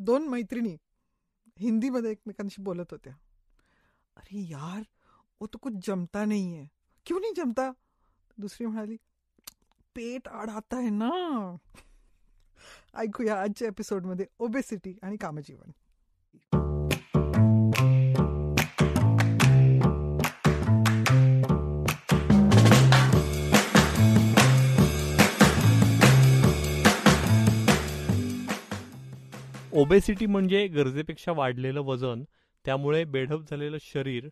2 मैत्रिणी हिंदीमध्ये एकमेकांशी बोलत होत्या. अरे यार, वो तो कुछ जमता नहीं है. क्यों नहीं जमता? दुसरी म्हणाली, पेट आडाता है ना. ऐकूया आजच्या एपिसोडमध्ये ओबेसिटी आणि कामजीवन. ओबेसिटी म्हणजे गरजेपेक्षा वाढलेलं वजन, त्यामुळे बेढप झालेलं शरीर,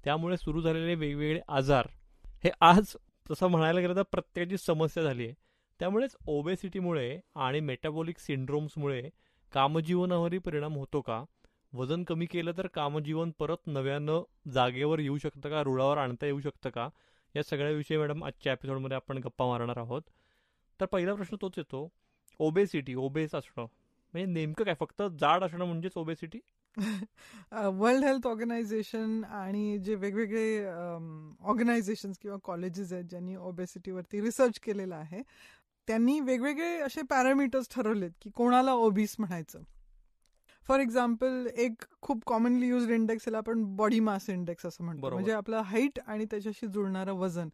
त्यामुळे सुरू झालेले वेगवेगळे आजार, हे आज तसं म्हणायला गेलं तर प्रत्येकाची समस्या झाली आहे. त्यामुळेच ओबेसिटीमुळे आणि मेटाबॉलिक सिंड्रोम्समुळे कामजीवनावरही परिणाम होतो का? वजन कमी केलं तर कामजीवन परत नव्यानं जागेवर येऊ शकतं का? रुळावर आणता येऊ शकतं का? या सगळ्याविषयी मॅडम आजच्या एपिसोडमध्ये आपण गप्पा मारणार आहोत. तर पहिला प्रश्न तोच येतो, ओबेसिटी, ओबेस असणं म्हणजे नेमकं काय? फक्त जाड असणं म्हणजेच ओबेसिटी? वर्ल्ड हेल्थ ऑर्गनायझेशन आणि जे वेगवेगळे ऑर्गनायझेशन्स किंवा कॉलेजेस आहेत ज्यांनी ओबेसिटीवरती रिसर्च केलेला आहे, त्यांनी वेगवेगळे असे पॅरामीटर्स ठरवलेत की कोणाला ओबीस म्हणायचं. फॉर एक्झाम्पल, एक खूप कॉमनली युज्ड इंडेक्स याला आपण बॉडी मास इंडेक्स असं म्हणतो, म्हणजे आपलं हाईट आणि त्याच्याशी जुळणारं वजन.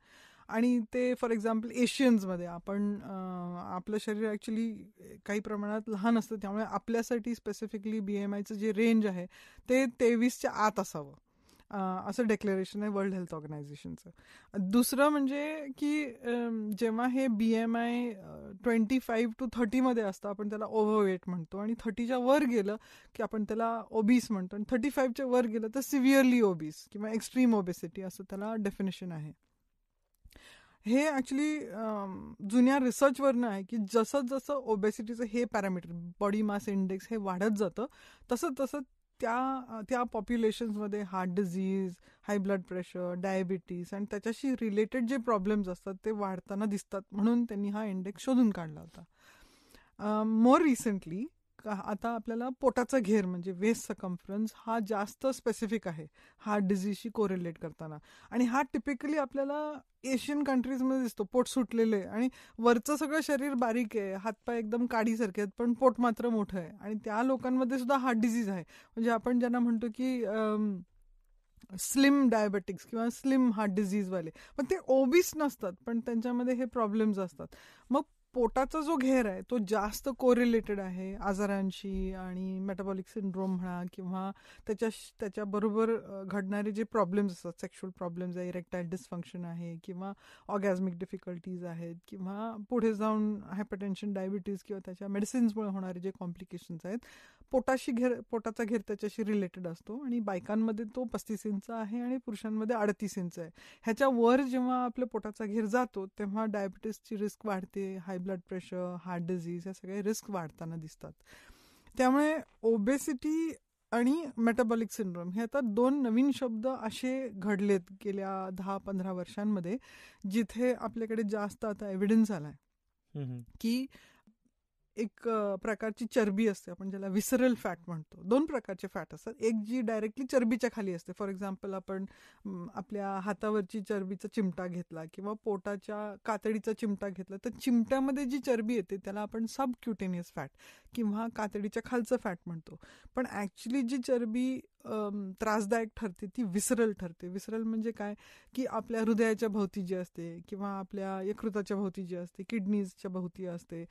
आणि ते फॉर एक्झाम्पल एशियन्समध्ये आपण आपलं शरीर ॲक्च्युली काही प्रमाणात लहान असतं, त्यामुळे आपल्यासाठी स्पेसिफिकली BMIचं जे रेंज आहे ते 23च्या आत असावं, असं डिक्लेरेशन आहे वर्ल्ड हेल्थ ऑर्गनायझेशनचं. दुसरं म्हणजे की जेव्हा हे BMI 25 to 30 मध्ये असतं आपण त्याला ओव्हरवेट म्हणतो, आणि 30च्या वर गेलं की आपण त्याला ओबीस म्हणतो, आणि 35च्या वर गेलं तर सिव्हिअरली ओबीस किंवा एक्स्ट्रीम ओबेसिटी असं त्याला डेफिनेशन आहे. हे ॲक्च्युली जुन्या रिसर्चवरनं आहे की जसं जसं ओबेसिटीचं हे पॅरामीटर बॉडी मास इंडेक्स हे वाढत जातं तसं तसं त्या पॉप्युलेशन्समध्ये heart disease, high blood pressure, diabetes आणि त्याच्याशी रिलेटेड जे प्रॉब्लेम्स असतात ते वाढताना दिसतात, म्हणून त्यांनी हा इंडेक्स शोधून काढला होता. मोर रिसेंटली आता आपल्याला पोटाचा घेर म्हणजे वेस्ट सकम्फरन्स हा जास्त स्पेसिफिक आहे हार्ट डिझीजशी कोरिलेट करताना, आणि हा टिपिकली आपल्याला एशियन कंट्रीजमध्ये दिसतो. पोट सुटलेलं आहे आणि वरचं सगळं शरीर बारीक आहे, हातपाय एकदम काडीसारखे आहेत, पण पोट मात्र मोठं आहे, आणि त्या लोकांमध्ये सुद्धा हार्ट डिझीज आहे. म्हणजे आपण ज्यांना म्हणतो की स्लिम डायबेटिक्स किंवा स्लिम हार्ट डिझीजवाले, पण ते ओबीस नसतात, पण त्यांच्यामध्ये हे प्रॉब्लेम्स असतात. मग पोटाचा जो घेर आहे तो जास्त कोरिलेटेड आहे आजारांशी, आणि मेटाबॉलिक सिंड्रोम म्हणा किंवा त्याच्याबरोबर घडणारे जे प्रॉब्लेम्स असतात, सेक्शुअल प्रॉब्लेम्स आहे, इरेक्टाईल डिस्फंक्शन आहे, किंवा ऑर्गॅझमिक डिफिकल्टीज आहेत, किंवा पुढे जाऊन हायपरटेन्शन, डायबिटीज किंवा त्याच्या मेडिसिन्समुळे होणारे जे कॉम्प्लिकेशन्स आहेत, पोटाचा घेर त्याच्याशी रिलेटेड असतो. आणि बायकांमध्ये तो 35 इंच आहे आणि पुरुषांमध्ये 38 इंच आहे. ह्याच्या वर जेव्हा आपल्या पोटाचा घेर जातो तेव्हा डायबिटीसची रिस्क वाढते, हाय ब्लड प्रेशर, हार्ट डिझीज, या सगळे रिस्क वाढताना दिसतात. त्यामुळे ओबेसिटी आणि मेटाबॉलिक सिंड्रोम हे आता 2 नवीन शब्द असे घडलेत गेल्या 10-15 वर्षांमध्ये, जिथे आपल्याकडे जास्त आता एव्हिडन्स आलाय की एक प्रकारची चरबी असते, आपण ज्याला विसरल फॅट म्हणतो. 2 प्रकारचे फॅट असतात, एक जी डायरेक्टली चरबीच्या खाली असते. फॉर एक्झाम्पल, आपण आपल्या हातावरची चरबीचा चिमटा घेतला किंवा पोटाच्या कातडीचा चिमटा घेतला, तर चिमट्यामध्ये जी चरबी येते त्याला आपण सबक्युटेनियस फॅट किंवा कातडीच्या खालचं फॅट म्हणतो. पण ॲक्च्युली जी चरबी त्रासदायक ठरते ती विसरल ठरते. विसरल म्हणजे काय की आपल्या हृदयाच्या भोवती जी असते किंवा आपल्या यकृताच्या भोवती जी असते, किडनीजच्या भोवती असते,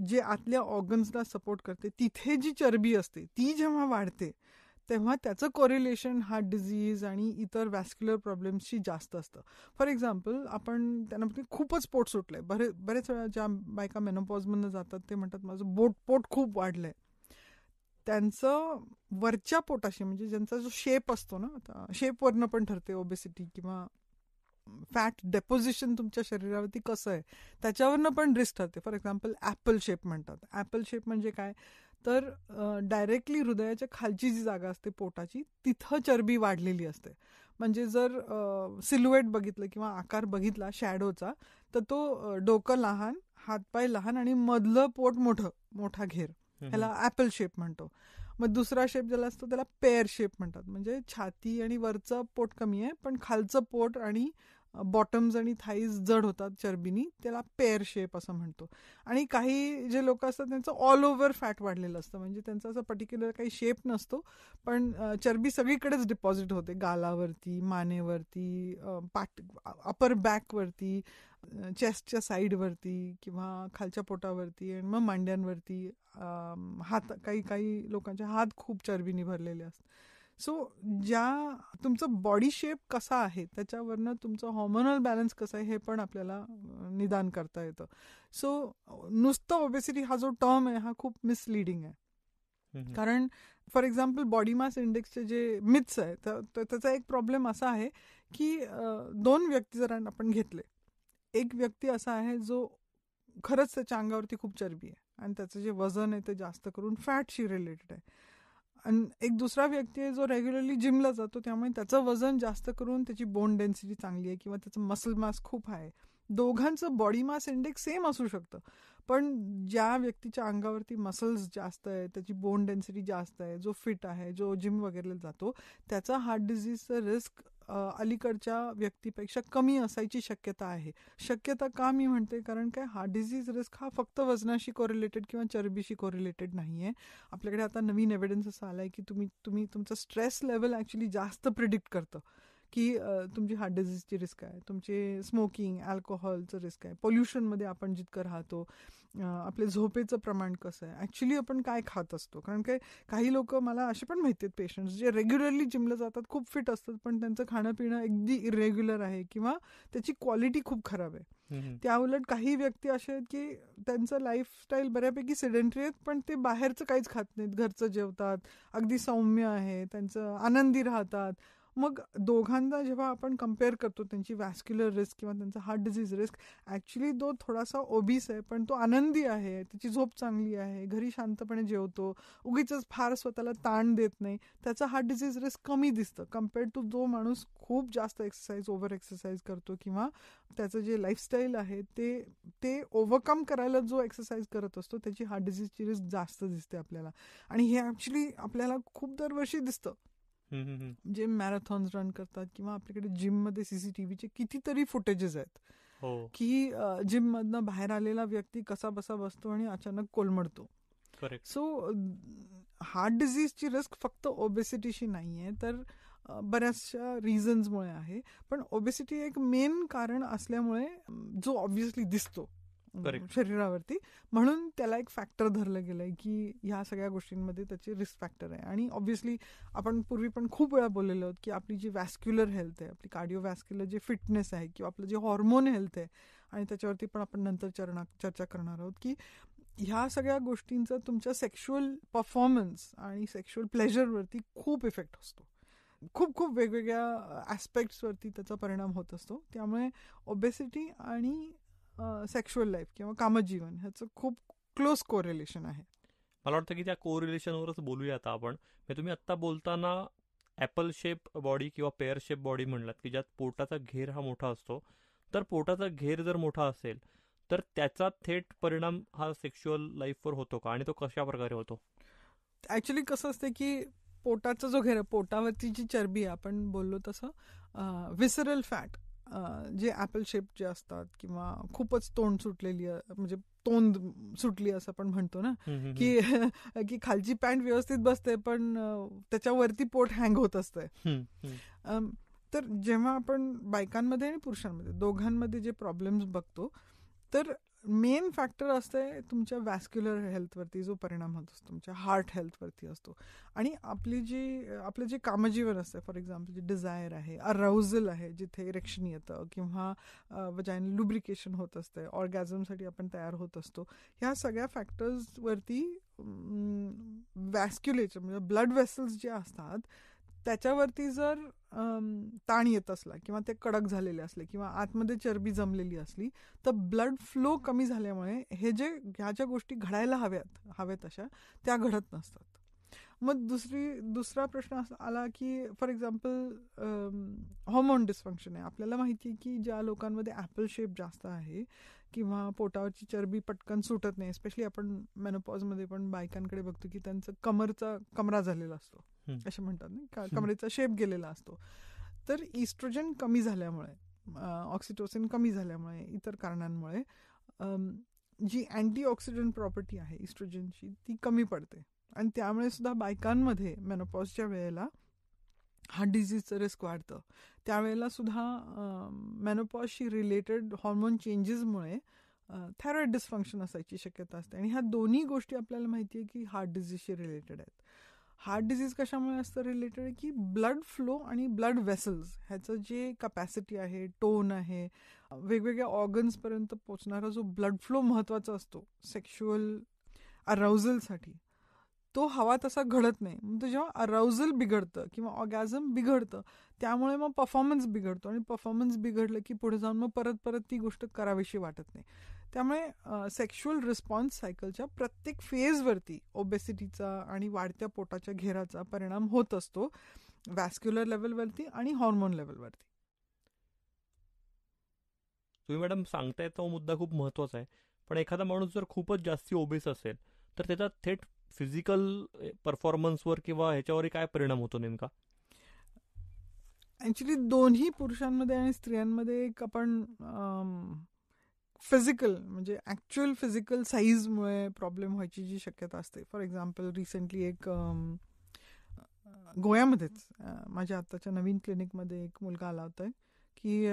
जे आतल्या ऑर्गन्सला सपोर्ट करते, तिथे जी चरबी असते ती जेव्हा वाढते तेव्हा त्याचं कोरिलेशन हार्ट डिझीज आणि इतर वॅस्क्युलर प्रॉब्लेम्सशी जास्त असतं. फॉर एक्झाम्पल, आपण त्यांना खूपच पोट सुटलंय, बरेच वेळा ज्या बायका मेनोपॉजमधनं जातात ते म्हणतात माझं पोट खूप वाढलंय. त्यांचं वरच्या पोटाशी, म्हणजे ज्यांचा जो शेप असतो ना, आता शेपवरनं पण ठरते ओबेसिटी किंवा फॅट डेपोजिशन तुमच्या शरीरावरती कसं आहे त्याच्यावरनं पण रिस्क ठरते. फॉर एक्झाम्पल, ॲपल शेप म्हणतात. ॲपल शेप म्हणजे काय, तर डायरेक्टली हृदयाच्या खालची जी जागा असते पोटाची तिथं चरबी वाढलेली असते. म्हणजे जर सिल्युएट बघितलं किंवा आकार बघितला शॅडोचा, तर तो डोकं लहान, हातपाय लहान आणि मधलं पोट मोठा घेर, ह्याला ॲपल शेप म्हणतो. मग दुसरा शेप ज्याला असतो त्याला पेअर शेप म्हणतात. म्हणजे छाती आणि वरचं पोट कमी आहे पण खालचं पोट आणि बॉटम्स आणि थाईज जड होतात चरबीनी, त्याला पेअर शेप असं म्हणतो. आणि काही जे लोक असतात त्यांचं ऑल ओव्हर फॅट वाढलेलं असतं, म्हणजे त्यांचा असं पर्टिक्युलर काही शेप नसतो, पण चरबी सगळीकडेच डिपॉझिट होते, गालावरती, मानेवरती, अपर बॅकवरती, चेस्टच्या साईडवरती किंवा खालच्या पोटावरती, आणि मग मांड्यांवरती, हात, काही लोकांचे हात खूप चरबीने भरलेले असतात. सो तुमचं बॉडी शेप कसा आहे त्याच्यावरनं तुमचं हॉर्मोनल बॅलन्स कसं आहे हे पण आपल्याला निदान करता येतं. सो नुसतं ओबेसिटी हा जो टर्म आहे हा खूप मिसलिडिंग आहे. कारण फॉर एक्झाम्पल बॉडी मास इंडेक्सचे जे मिथ्स आहे तर त्याचा एक प्रॉब्लेम असा आहे की 2 व्यक्ती जर आपण घेतले, एक व्यक्ती असा आहे जो खरंच त्याच्या अंगावरती खूप चरबी आहे आणि त्याचं जे वजन आहे ते जास्त करून फॅटशी रिलेटेड आहे, आणि एक दुसरा व्यक्ती आहे जो रेग्युलरली जिमला जातो, त्यामुळे त्याचं वजन जास्त करून त्याची बोन डेन्सिटी चांगली आहे किंवा त्याचं मसल मास खूप आहे. दोघांचं बॉडी मास इंडेक्स सेम असू शकतं, पण ज्या व्यक्तीच्या अंगावरती मसल्स जास्त आहे, त्याची बोन डेन्सिटी जास्त आहे, जो फिट आहे, जो जिम वगैरे जातो, त्याचा हार्ट डिझीजचं रिस्क अलीकडच्या व्यक्तीपेक्षा कमी असायची शक्यता आहे. शक्यता का मी म्हणते, कारण काय, हार्ट डिझीज रिस्क हा फक्त वजनाशी कोरिलेटेड किंवा चरबीशी कोरिलेटेड नाही आहे. आपल्याकडे आता नवीन एव्हिडन्स असा आला आहे की तुम्ही तुमचं स्ट्रेस लेवल ॲक्च्युली जास्त प्रिडिक्ट करतं की तुमची हार्ट डिझीजची रिस्क आहे, तुमचे स्मोकिंग, अल्कोहोलचं रिस्क आहे, पोल्युशनमध्ये आपण जितकं राहतो, आपले झोपेचं प्रमाण कसं आहे, ॲक्च्युली आपण काय खात असतो. कारण काही लोक मला असे पण माहिती आहेत पेशंट्स जे रेग्युलरली जिमला जातात, खूप फिट असतात, पण त्यांचं खाणं पिणं अगदी इरेग्युलर आहे किंवा त्याची क्वालिटी खूप खराब आहे. त्याउलट काही व्यक्ती असे आहेत की त्यांचं लाईफस्टाईल बऱ्यापैकी सेडेंटरी आहेत, पण ते बाहेरचं काहीच खात नाहीत, घरचं जेवतात, अगदी सौम्य आहे, त्यांचं आनंदी राहतात. मग दोघांना जेव्हा आपण कम्पेअर करतो त्यांची वॅस्क्युलर रिस्क किंवा त्यांचा हार्ट डिझीज रिस्क, ॲक्च्युली तो थोडासा ओबीस आहे पण तो आनंदी आहे, त्याची झोप चांगली आहे, घरी शांतपणे जेवतो, उगीच फार स्वतःला ताण देत नाही, त्याचा हार्ट डिझीज रिस्क कमी दिसतं कम्पेअर्ड टू जो माणूस खूप जास्त एक्सरसाइज, ओव्हर एक्सरसाइज करतो किंवा त्याचं जे लाईफस्टाईल आहे ते ओव्हरकम करायला जो एक्सरसाइज करत असतो त्याची हार्ट डिझीजची रिस्क जास्त दिसते आपल्याला. आणि हे ॲक्च्युली आपल्याला खूप दरवर्षी दिसतं. जे मॅरेथॉन्स रन करतात किंवा आपल्याकडे जिममध्ये सीसीटीव्हीचे कितीतरी फुटेजेस आहेत की जिम मधनं बाहेर आलेला व्यक्ती कसा बसा बसतो आणि अचानक कोलमडतो. सो हार्ट डिझीजची रिस्क फक्त ओबेसिटीशी नाही आहे, तर बऱ्याचशा रिझन्समुळे आहे. पण ओबेसिटी एक मेन कारण असल्यामुळे जो ऑब्व्हियसली दिसतो शरीरावरती, म्हणून त्याला एक फॅक्टर धरलं गेलंय की ह्या सगळ्या गोष्टींमध्ये त्याचे रिस्क फॅक्टर आहे. आणि ऑब्व्हियसली आपण पूर्वी पण खूप वेळा बोललेलो आहोत की आपली जी वॅस्क्युलर हेल्थ आहे, आपली कार्डिओवॅस्क्युलर जे फिटनेस आहे किंवा आपलं जे हॉर्मोन हेल्थ आहे, आणि त्याच्यावरती पण आपण नंतर चर्चा करणार आहोत की ह्या सगळ्या गोष्टींचा तुमच्या सेक्शुअल परफॉर्मन्स आणि सेक्शुअल प्लेजरवरती खूप इफेक्ट असतो. खूप खूप वेगवेगळ्या ॲस्पेक्ट्सवरती त्याचा परिणाम होत असतो. त्यामुळे ओबेसिटी आणि सेक्शुअल लाईफ किंवा कामजीवन ह्याचं खूप क्लोज कोरिलेशन आहे. मला वाटतं की त्या कोरिलेशनवरच बोलूया आता आपण. तुम्ही आत्ता बोलताना ॲपल शेप बॉडी किंवा पेअर शेप बॉडी म्हणलात की ज्यात पोटाचा घेर हा मोठा असतो, तर पोटाचा घेर जर मोठा असेल तर त्याचा थेट परिणाम हा सेक्शुअल लाईफवर होतो का, आणि तो कशा प्रकारे होतो? ॲक्च्युली कसं असतं की पोटाचा जो घेर, पोटावरती जी चरबी आहे, आपण बोललो तसं विसरल फॅट, जे ॲपल शेप जे असतात किंवा खूपच तोंड सुटलेली, म्हणजे तोंड सुटली असं आपण म्हणतो ना की खालची पॅन्ट व्यवस्थित बसते पण त्याच्यावरती पोट हँग होत असतंय. तर जेव्हा आपण बायकांमध्ये आणि पुरुषांमध्ये दोघांमध्ये जे प्रॉब्लेम्स बघतो, तर मेन फॅक्टर असते तुमच्या वॅस्क्युलर हेल्थवरती जो परिणाम होत असतो, तुमच्या हार्ट हेल्थवरती असतो. आणि आपलं जे कामजीवन असतं, फॉर एक्झाम्पल जे डिझायर आहे, अराउझल आहे, जिथे इरेक्शन येतं किंवा वजायनल लुब्रिकेशन होत असतं, ऑर्गॅझमसाठी आपण तयार होत असतो, ह्या सगळ्या फॅक्टर्सवरती वॅस्क्युलेचर म्हणजे ब्लड वेसल्स जे असतात त्याच्यावरती जर ताण येत असला किंवा ते कडक झालेले असले किंवा आतमध्ये चरबी जमलेली असली तर ब्लड फ्लो कमी झाल्यामुळे ह्या ज्या गोष्टी घडायला हव्यात अशा त्या घडत नसतात. मग दुसरा प्रश्न असा आला की फॉर एक्झाम्पल हॉर्मोन डिस्फंक्शन आहे. आपल्याला माहिती आहे की ज्या लोकांमध्ये ॲपल शेप जास्त आहे किंवा पोटावरची चरबी पटकन सुटत नाही, स्पेशली आपण मेनोपॉजमध्ये पण बायकांकडे बघतो की त्यांचं कमरा झालेला असतो, असे म्हणतात ना, कमरेचा शेप गेलेला असतो. तर इस्ट्रोजन कमी झाल्यामुळे ऑक्सिटोसिन कमी झाल्यामुळे, इतर कारणांमुळे जी अँटीऑक्सिडंट प्रॉपर्टी आहे इस्ट्रोजनची ती कमी पडते. आणि त्यामुळे सुद्धा बायकांमध्ये मेनोपॉजच्या वेळेला हार्ट डिझीजचं रिस्क वाढतं. त्यावेळेला सुद्धा मेनोपॉजशी रिलेटेड हॉर्मोन चेंजेसमुळे थायरॉइड डिस्फंक्शन असायची शक्यता असते. आणि ह्या दोन्ही गोष्टी आपल्याला माहिती आहे की हार्ट डिझीजशी रिलेटेड आहेत. हार्ट डिझीज कशामुळे असतं रिलेटेड आहे की ब्लड फ्लो आणि ब्लड वेसल्स ह्याचं जे कपॅसिटी आहे, टोन आहे, वेगवेगळ्या ऑर्गन्सपर्यंत पोचणारा जो ब्लड फ्लो महत्त्वाचा असतो सेक्शुअल अराउझलसाठी, तो हवा तसा घडत नाही. म्हणजे जेव्हा अराउझल बिघडतं किंवा ऑर्गॅझम बिघडतं त्यामुळे मग परफॉर्मन्स बिघडतो. आणि परफॉर्मन्स बिघडलं की पुढे जाऊन मग परत परत ती गोष्ट करावीशी वाटत नाही. त्यामुळे सेक्शुअल रिस्पॉन्स सायकलच्या प्रत्येक फेजवरती ओबेसिटीचा आणि वाढत्या पोटाच्या घेराचा परिणाम होत असतो, व्हॅस्क्युलर लेवलवरती आणि हॉर्मोन लेवलवरती. तुम्ही मॅडम सांगताय तो मुद्दा खूप महत्त्वाचा आहे. पण एखादा माणूस जर खूपच जास्ती ओबेस असेल तर त्याचा थेट फिजिकल परफॉर्मन्सवर किंवा ह्याच्यावरही काय परिणाम होतो नेमका? ॲक्च्युली दोन्ही पुरुषांमध्ये आणि स्त्रियांमध्ये एक आपण फिजिकल म्हणजे ॲक्च्युअल फिजिकल साईजमुळे प्रॉब्लेम व्हायची जी शक्यता असते. फॉर एक्झाम्पल रिसेंटली एक गोव्यामध्येच माझ्या आत्ताच्या नवीन क्लिनिकमध्ये एक मुलगा आला होता की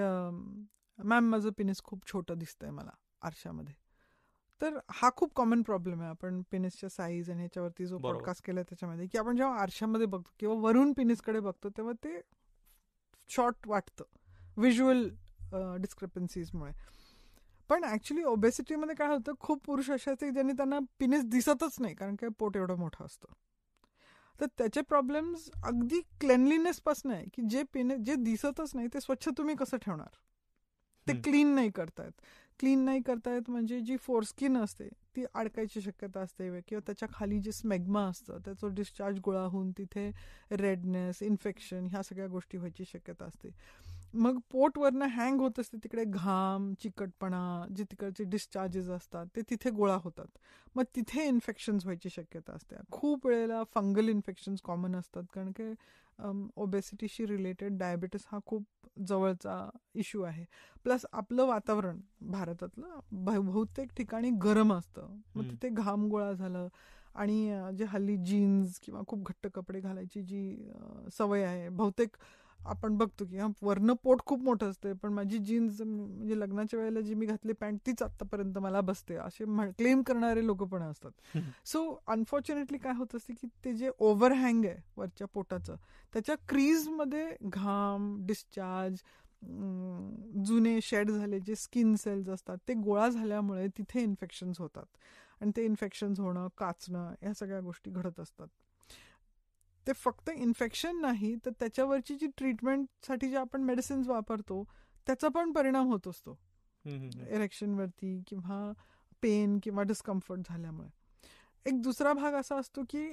मॅम माझं पेनिस खूप छोटं दिसतंय मला आरशामध्ये. तर हा खूप कॉमन प्रॉब्लेम आहे. आपण पेनिसच्या साईज आणि ह्याच्यावरती जो पॉडकास्ट केला त्याच्यामध्ये की आपण जेव्हा आरशामध्ये बघतो किंवा वरून पेनिसकडे बघतो तेव्हा ते शॉर्ट वाटतं व्हिज्युअल डिस्क्रिपन्सीजमुळे. पण ॲक्च्युली ओबेसिटीमध्ये काय होतं, खूप पुरुष असे असते ज्यांनी त्यांना पेनिस दिसतच नाही कारण काय पोट एवढं मोठं असतं. तर त्याचे प्रॉब्लेम्स अगदी क्लेनलीनेसपासून आहे की जे पेनिस जे दिसतच नाही ते स्वच्छ तुम्ही कसं ठेवणार, ते क्लीन नाही करतायत म्हणजे जी फोरस्किन असते ती अडकायची शक्यता असते किंवा त्याच्या खाली जे स्मेग्मा असतं त्याचं डिस्चार्ज गोळा होऊन तिथे रेडनेस, इन्फेक्शन ह्या सगळ्या गोष्टी व्हायची शक्यता असते. मग पोटवरनं हँग होत असते तिकडे घाम, चिकटपणा, जे तिकडचे डिस्चार्जेस असतात ते तिथे गोळा होतात. मग तिथे इन्फेक्शन्स व्हायची शक्यता असते. खूप वेळेला फंगल इन्फेक्शन्स कॉमन असतात कारण की ओबेसिटीशी रिलेटेड डायबिटीस हा खूप जवळचा इश्यू आहे. प्लस आपलं वातावरण भारतातलं बहुतेक ठिकाणी गरम असतं. मग तिथे घाम गोळा झालं आणि जे हल्ली जीन्स किंवा खूप घट्ट कपडे घालायची जी सवय आहे, बहुतेक आपण बघतो की वरनं पोट खूप मोठं असते पण माझी जीन्स म्हणजे लग्नाच्या वेळेला जी मी घातली पॅन्ट तीच आत्तापर्यंत मला बसते असे क्लेम करणारे लोक पण असतात. सो अनफॉर्च्युनेटली काय होत असते की ते जे ओव्हरहँग आहे वरच्या पोटाचं त्याच्या क्रीजमध्ये घाम, डिस्चार्ज, जुने शेड झाले जे स्किन सेल्स असतात ते गोळा झाल्यामुळे तिथे इन्फेक्शन्स होतात. आणि ते इन्फेक्शन्स होणं, काचणं ह्या सगळ्या गोष्टी घडत असतात. ते फक्त इन्फेक्शन नाही तर त्याच्यावरची जी ट्रीटमेंटसाठी जे आपण मेडिसिन्स वापरतो त्याचा पण परिणाम होत असतो इरेक्शनवरती किंवा पेन किंवा डिस्कम्फर्ट झाल्यामुळे. एक दुसरा भाग असा असतो की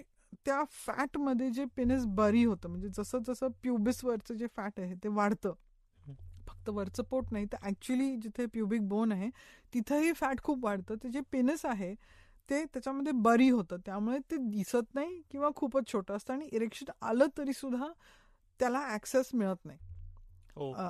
त्या फॅटमध्ये जे पेनिस बरी होतं म्हणजे जसं जसं प्युबिसवरचं जे फॅट आहे ते वाढतं, फक्त वरचं पोट नाही तर ॲक्च्युली जिथे प्युबिक बोन आहे तिथंही फॅट खूप वाढतं. ते जे पेनिस आहे ते त्याच्यामध्ये बरी होतं त्यामुळे ते दिसत नाही किंवा खूपच छोटं असतं आणि इरेक्शन आलं तरी सुद्धा त्याला ॲक्सेस मिळत नाही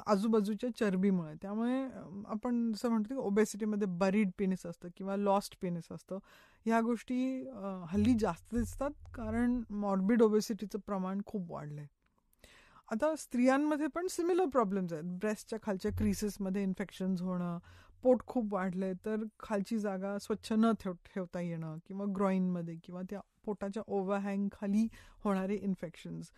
आजूबाजूच्या चरबीमुळे. त्यामुळे आपण जसं म्हणतो की ओबेसिटीमध्ये बरीड पेनिस असतं किंवा लॉस्ट पेनिस असतं. ह्या गोष्टी हल्ली जास्त दिसतात कारण मॉर्बिड ओबेसिटीचं प्रमाण खूप वाढलं आहे. आता स्त्रियांमध्ये पण सिमिलर प्रॉब्लेम्स आहेत. ब्रेस्टच्या खालच्या क्रीसेसमध्ये इन्फेक्शन्स होणं, पोट खूप वाढलंय तर खालची जागा स्वच्छ न ठेवता येणं किंवा ग्रॉईनमध्ये किंवा त्या पोटाच्या ओव्हरहँग खाली होणारे इन्फेक्शन्स,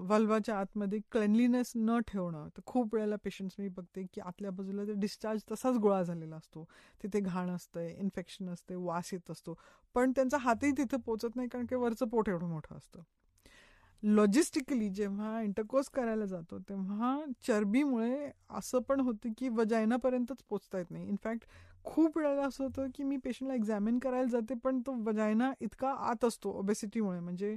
वल्वाच्या आतमध्ये क्लेनलीनेस न ठेवणं. तर खूप वेळेला पेशंट्स मी बघते की आतल्या बाजूला ते डिस्चार्ज तसाच गोळा झालेला असतो, तिथे घाण असतंय, इन्फेक्शन असते, वास येत असतो पण त्यांचा हातही तिथे पोचत नाही कारण की वरचं पोट एवढं मोठं असतं. लॉजिस्टिकली जेव्हा इंटरकोर्स करायला जातो तेव्हा चरबीमुळे असं पण होतं की वजायनापर्यंतच पोचता येत नाही. इनफॅक्ट खूप वेळेला असं होतं की मी पेशंटला एक्झामिन करायला जाते पण तो वजायना इतका आत असतो ओबेसिटीमुळे, म्हणजे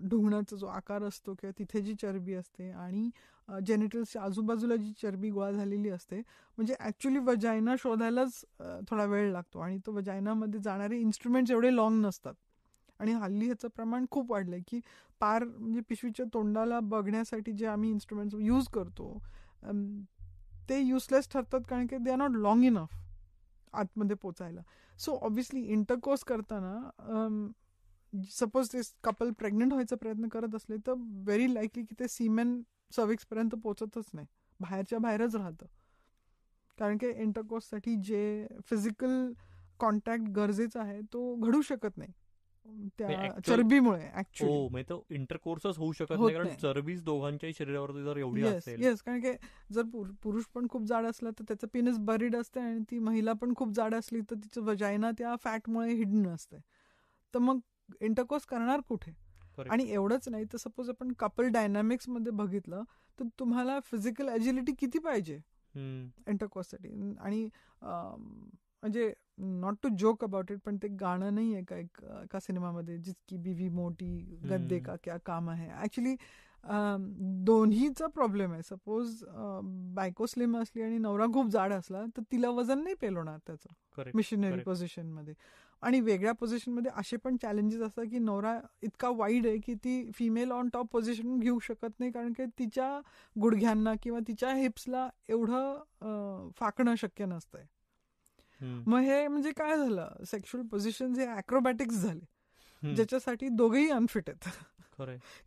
ढुंगणाचा जो आकार असतो किंवा तिथे जी चरबी असते आणि जेनिटल्सच्या आजूबाजूला जी चरबी गोळा झालेली असते म्हणजे ॲक्च्युली वजायना शोधायलाच थोडा वेळ लागतो आणि तो वजायनामध्ये जाणारे इन्स्ट्रुमेंट्स एवढे लॉंग नसतात. आणि हल्ली ह्याचं प्रमाण खूप वाढलं आहे की पार म्हणजे पिशवीच्या तोंडाला बघण्यासाठी जे आम्ही इन्स्ट्रुमेंट्स यूज करतो ते युजलेस ठरतात कारण की they are not long enough आतमध्ये पोचायला. सो ऑब्व्हियसली इंटरकोर्स करताना सपोज ते कपल प्रेग्नंट व्हायचा प्रयत्न करत असले तर व्हेरी लाईकली की ते सीमेन सर्विक्स पर्यंत पोचतच नाही, बाहेरच्या बाहेरच राहतं. कारण की इंटरकोर्ससाठी जे फिजिकल कॉन्टॅक्ट गरजेचा आहे तो घडू शकत नाही त्या चरबीमुळे. ऍक्च्युअली तो इंटरकोर्सच होऊ शकत नाही कारण चरबीच दोघांच्याही शरीरावरती जर एवढी असेल. येस, कारण की जर पुरुष पण खूप जाड असला तर त्याचं पेनिस बरीड असते आणि ती महिला पण खूप जाड असली तर तिचं वजायना त्या फॅटमुळे हिडन असते. तर मग इंटरकोर्स करणार कुठे? आणि एवढंच नाही तर सपोज आपण कपल डायनॅमिक्स मध्ये बघितलं तर तुम्हाला फिजिकल एजिलिटी किती पाहिजे इंटरकोर्ससाठी. आणि म्हणजे not to joke about it, पण ते गाणं नाही आहे का एका सिनेमामध्ये, जितकी बीवी मोठी गद्दे का क्या काम आहे. ऍक्च्युली दोन्हीचा प्रॉब्लेम आहे. सपोज बायको स्लिम असली आणि नवरा खूप जाड असला तर तिला वजन नाही पेलवणार त्याचं मिशनरी पोझिशन मध्ये. आणि वेगळ्या पोझिशन मध्ये असे पण चॅलेंजेस असतात की नवरा इतका वाईड आहे की ती फिमेल ऑन टॉप पोझिशन घेऊ शकत नाही कारण की तिच्या गुडघ्यांना किंवा तिच्या हिप्सला एवढं फाकणं शक्य नसतंय. मग हे म्हणजे काय झालं, सेक्शुअल पोझिशन हे अॅक्रोबॅटिक्स झाले ज्याच्यासाठी दोघेही अनफिट आहेत.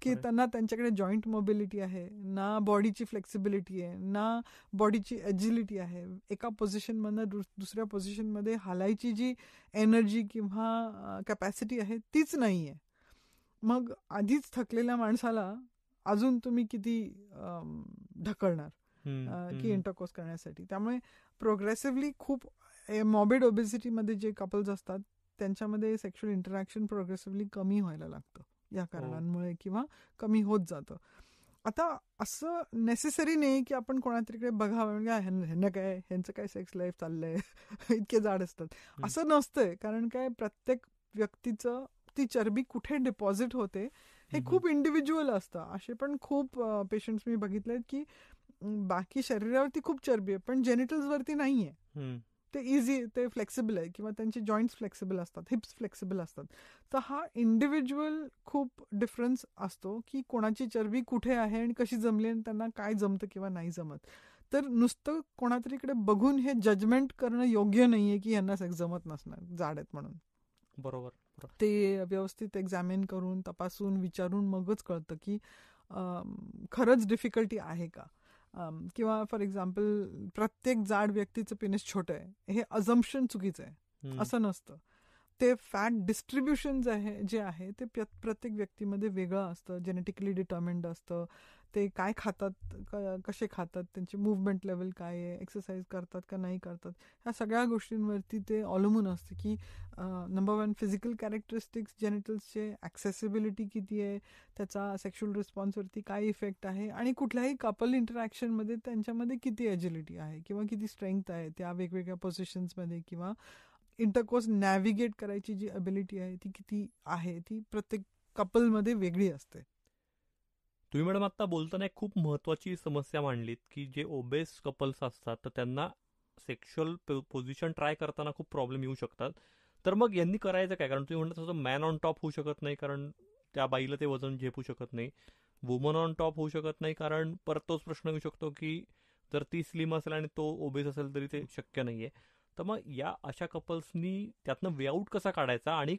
की त्यांना त्यांच्याकडे जॉईंट मोबिलिटी आहे ना, बॉडीची फ्लेक्सिबिलिटी आहे ना, बॉडीची एजिलिटी आहे. एका पोझिशनमधनं दुसऱ्या पोझिशनमध्ये हालायची जी एनर्जी किंवा कॅपॅसिटी आहे तीच नाही आहे. मग आधीच थकलेल्या माणसाला अजून तुम्ही किती ढकलणार की इंटरकोर्स करण्यासाठी. त्यामुळे प्रोग्रेसिव्हली खूप मॉर्बिड ओबेसिटीमध्ये जे कपल्स असतात त्यांच्यामध्ये सेक्शुअल इंटरॅक्शन प्रोग्रेसिव्हली कमी व्हायला लागतं या कारणांमुळे किंवा कमी होत जातं. आता असं नेसेसरी नाही की आपण कोणातरीकडे बघावं ह्यांना काय, ह्यांचं काय सेक्स लाईफ चाललंय इतके जाड असतात असं नसतंय. कारण काय, प्रत्येक व्यक्तीचं ती चरबी कुठे डिपॉझिट होते हे खूप इंडिव्हिज्युअल असतं. असे पण खूप पेशंट्स मी बघितले की बाकी शरीरावरती खूप चरबी आहे पण जेनिटल्स वरती नाहीये. ते इझी, ते फ्लेक्सिबल आहे किंवा त्यांचे जॉईंट्स फ्लेक्सिबल असतात, हिप्स फ्लेक्सिबल असतात. तर हा इंडिव्हिज्युअल खूप डिफरन्स असतो की कोणाची चरबी कुठे आहे आणि कशी जमली आणि त्यांना काय जमतं किंवा नाही जमत. तर नुसतं कोणातरीकडे बघून हे जजमेंट करणं योग्य नाहीये की यांना सेक्स जमत नसणार जाड आहेत म्हणून. बरोबर. ते व्यवस्थित एक्झामिन करून तपासून विचारून मगच कळतं की खरंच डिफिकल्टी आहे का. किंवा फॉर एक्झाम्पल प्रत्येक जाड व्यक्तीचं पेनिस छोटं आहे हे अझम्पशन चुकीचं आहे. असं नसतं. ते फॅट डिस्ट्रीब्युशन जे आहे ते प्रत्येक व्यक्तीमध्ये वेगळं असतं, जेनेटिकली डिटर्मिन्ड असतं. ते काय खातात, कसे खातात, त्यांची मुवमेंट लेवल काय आहे, एक्सरसाइज करतात का नाही करतात, ह्या सगळ्या गोष्टींवरती ते अवलंबून असतं की नंबर वन फिजिकल कॅरेक्टरिस्टिक्स जेनिटल्सचे, ॲक्सेसिबिलिटी किती आहे, त्याचा सेक्शुअल रिस्पॉन्सवरती काय इफेक्ट आहे आणि कुठल्याही कपल इंटरॅक्शनमध्ये त्यांच्यामध्ये किती एजिलिटी आहे किंवा किती स्ट्रेंथ आहे त्या वेगवेगळ्या पोझिशन्समध्ये, किंवा इंटरकोर्स नॅव्हिगेट करायची जी अबिलिटी आहे ती किती आहे, ती प्रत्येक कपलमध्ये वेगळी असते. तुम्ही मॅडम आता बोलताना एक खूप महत्वाची समस्या मांडलीत की जे ओबेस कपल्स असतात तर त्यांना सेक्शुअल पोझिशन ट्राय करताना खूप प्रॉब्लेम येऊ शकतात. तर मग यांनी करायचं काय? कारण तुम्ही म्हणता तसं मॅन ऑन टॉप होऊ शकत नाही कारण त्या बाईला ते वजन झेपू शकत नाही. वुमन ऑन टॉप होऊ शकत नाही कारण परत तोच प्रश्न येऊ शकतो की जर ती स्लिम असेल आणि तो ओबेस असेल तरी ते शक्य नाहीये. तर मग या अशा कपल्सनी त्यातनं वे आउट कसा काढायचा आणि